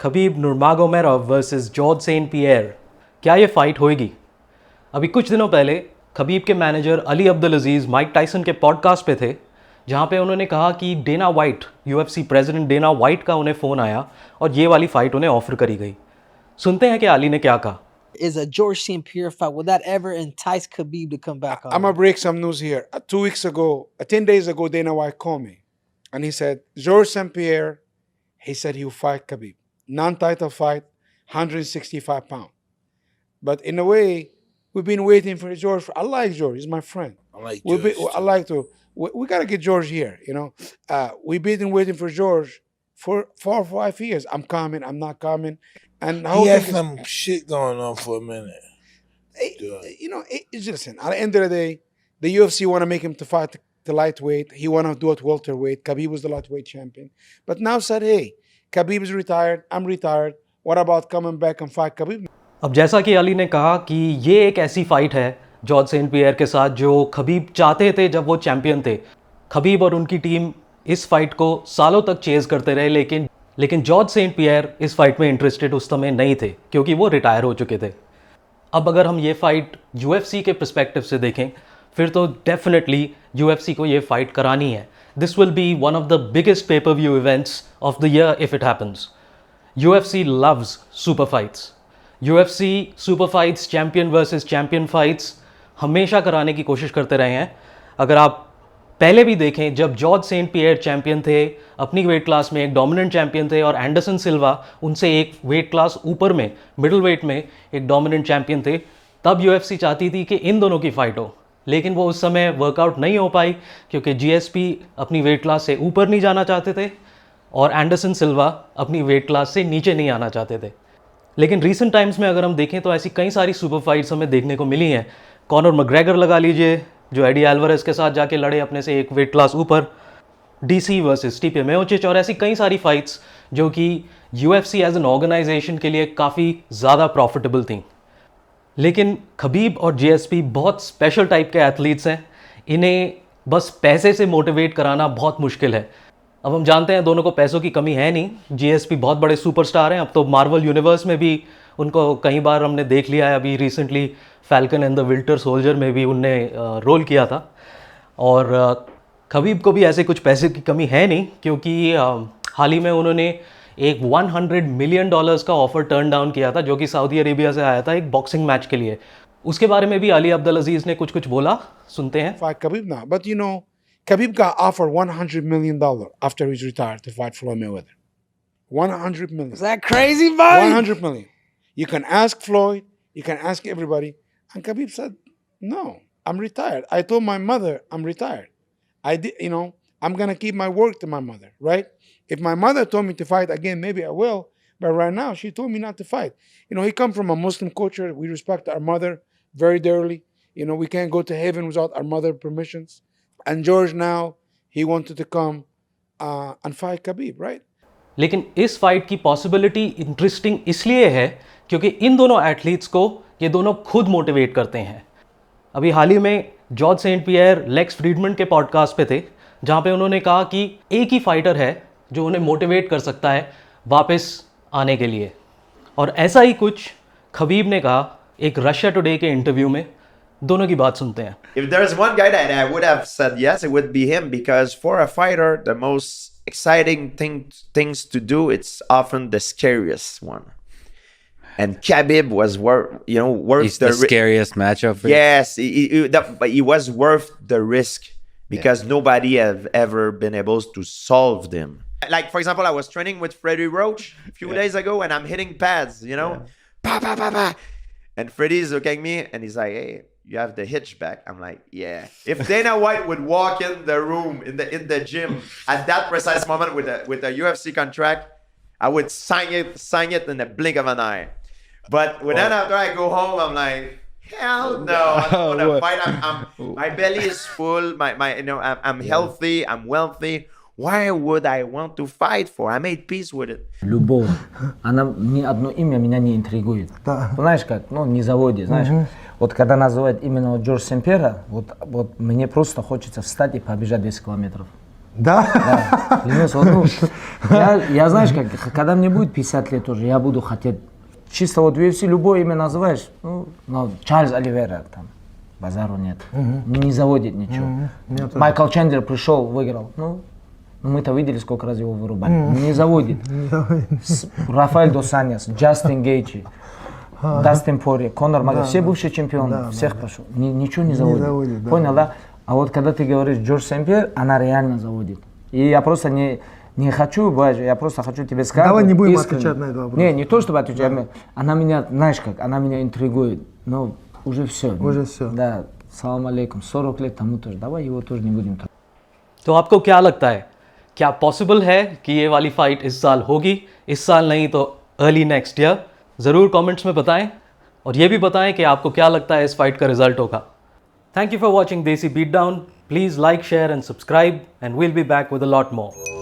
Khabib नूरमागोमेडोव versus George Saint पियर, क्या ये fight होएगी? अभी कुछ दिनों पहले खबीब के manager Ali Abdul Aziz Mike Tyson के पॉडकास्ट पे थे, जहाँ पे उन्होंने कहा कि Dana White, UFC president Dana White का उन्हें फ़ोन आया और ये वाली फ़ाइट उन्हें ऑफ़र करी गई। सुनते हैं कि अली ने क्या कहा। Is a George St. Pierre fight, will that ever entice Khabib to come back on? I'm going to break some news here. 2 weeks ago, 10 days ago, Dana White called me. And he said, George St. Pierre, he said he'll fight Khabib. Non-title fight, 165 pounds. But in a way, we've been waiting for George. I like George. He's my friend. I like George. I like to. We got to get George here, you know. We've been waiting for George for 4 or 5 years. I'm coming. I'm not coming. And He had some shit going on for a minute. You know, listen, at the end of the day, the UFC want to make him to fight the lightweight. He want to do it welterweight. Khabib was the lightweight champion. But now said, hey, Khabib is retired. I'm retired. What about coming back and fight Khabib? अब जैसा कि अली ने कहा कि ये एक ऐसी fight है जॉर्ज सेंट पियर के साथ जो खबीब चाहते थे जब वो चैंपियन थे। खबीब और उनकी टीम इस फाइट को सालों तक चेज़ करते रहे, लेकिन जॉर्ज सेंट पियर इस फाइट में इंटरेस्टेड उस समय नहीं थे क्योंकि वो रिटायर हो चुके थे। अब अगर हम ये फाइट यूएफसी के पर्सपेक्टिव से देखें फिर तो डेफिनेटली यूएफसी को ये फाइट करानी है। This will be one of the biggest pay per view events of the year if it happens. UFC loves super fights. UFC super fights, champion versus champion fights हमेशा कराने की कोशिश करते रहे हैं। अगर आप पहले भी देखें, जब जॉर्ज सेंट पियर चैंपियन थे अपनी वेट क्लास में, एक डोमिनेंट चैंपियन थे, और एंडरसन सिल्वा उनसे एक वेट क्लास ऊपर में, मिडिल वेट में एक डोमिनेंट चैंपियन थे, तब यूएफसी चाहती थी कि इन दोनों की फ़ाइट हो, लेकिन वो उस समय वर्कआउट नहीं हो पाई क्योंकि जीएसपी अपनी वेट क्लास से ऊपर नहीं जाना चाहते थे और एंडरसन सिल्वा अपनी वेट क्लास से नीचे नहीं आना चाहते थे। लेकिन रीसेंट टाइम्स में अगर हम देखें तो ऐसी कई सारी सुपर फाइट्स हमें देखने को मिली हैं। कॉनर मैकग्रेगर लगा लीजिए, जो एडी एल्वारेज के साथ जाके लड़े अपने से एक वेट क्लास ऊपर, डीसी वर्सेस स्टिपे मियोचिच, और ऐसी कई सारी फाइट्स जो कि यूएफसी एज एन ऑर्गेनाइजेशन के लिए काफ़ी ज़्यादा प्रॉफिटेबल थी। लेकिन खबीब और जीएसपी बहुत स्पेशल टाइप के एथलीट्स हैं, इन्हें बस पैसे से मोटिवेट कराना बहुत मुश्किल है। अब हम जानते हैं दोनों को पैसों की कमी है नहीं। जीएसपी बहुत बड़े सुपरस्टार हैं, अब तो मार्वल यूनिवर्स में भी उनको कई बार हमने देख लिया है। अभी recently falcon and the winter soldier में भी उनने रोल किया था। और खबीब को भी ऐसे कुछ पैसे की कमी है नहीं क्योंकि हाल ही में उन्होंने एक $100 मिलियन का ऑफर टर्न डाउन किया था जो कि सऊदी अरेबिया से आया था एक बॉक्सिंग मैच के लिए। उसके बारे में भी अली अब्दुल अजीज़ ने कुछ बोला, सुनते हैं। Fight Khabib now, but you know, Khabib got offered $100 million after he's retired to fight Floyd Mayweather. 100 million. Is that crazy, buddy? 100 million. You can ask Floyd, you can ask everybody. And Khabib said, no, I'm retired. I told my mother I'm retired. I did, you know, I'm going to keep my word to my mother, right? If my mother told me to fight again, maybe I will. But right now, she told me not to fight. You know, he come from a Muslim culture. We respect our mother very dearly. You know, we can't go to heaven without our mother permissions. And George now, he wanted to come and fight Khabib, right? लेकिन इस fight की possibility interesting इसलिए है क्योंकि इन दोनों athletes को ये दोनों खुद मोटिवेट करते हैं। अभी हाल ही में जॉर्ज सेंट पियर लेक्स फ्रीडमैन के पॉडकास्ट पे थे, जहाँ पे उन्होंने कहा कि एक ही फाइटर है जो उन्हें मोटिवेट कर सकता है वापस आने के लिए। और ऐसा ही कुछ खबीब ने कहा एक रशिया टुडे के इंटरव्यू में। दोनों की बात सुनते हैं। If there's one guy that I would have said yes, it would be him, because for a fighter, the most exciting things to do, it's often the scariest one. And Khabib was worth the scariest matchup. Yes, but he was worth the risk because nobody have ever been able to solve them. Like, for example, I was training with Freddie Roach a few days ago, and I'm hitting pads, you know, pa pa pa pa, and Freddie's looking at me, and he's like, "Hey, you have the hitch back." I'm like, yeah. If Dana White would walk in the room in the gym at that precise moment with a UFC contract, I would sign it in the blink of an eye. But then after I go home, I'm like, hell no, I don't want to fight. My belly is full. I'm healthy. I'm wealthy. Why would I want to fight for? I made peace with it. Любовь. Она ни одно имя меня не интригует. Знаешь как? Ну, не заводит, знаешь. Вот когда называют именно Джордж Сен-Пьера, вот мне просто хочется встать и побежать 10 километров. Да? Клянусь, вот, ну, я знаешь, как, когда мне будет 50 лет уже, я буду хотеть, чисто вот в UFC любое имя называешь, ну, Чарльз Оливейра, там, базару нет, не заводит ничего. Майкл Чендлер пришел, выиграл, ну, мы-то видели, сколько раз его вырубали, не заводит. Рафаэль дос Аньяс, Джастин Гейджи, Дастин Порье, Конор Макгрегор, все бывшие чемпионы, всех прошел, ничего не заводит. Понял, да? А вот когда ты говоришь Джордж Сен-Пьер, она реально заводит. И я просто не хочу, Баджи, я просто хочу тебе сказать. Давай не будем искренне. отвечать на этот вопрос. Не то, чтобы отвечать. Она меня, знаешь как, она меня интригует. Но уже все. Уже все. Да, салам алейкум, 40 лет тому тоже. Давай его тоже не будем. तो आपको क्या लगता है, क्या possible है कि ये वाली फाइट इस साल होगी? इस साल नहीं तो अर्ली नेक्स्ट ईयर? ज़रूर कमेंट्स में बताएं और ये भी बताएं कि आपको क्या लगता है इस फाइट का रिजल्ट होगा. Thank you for watching Desi Beatdown. Please like, share and subscribe and we'll be back with a lot more.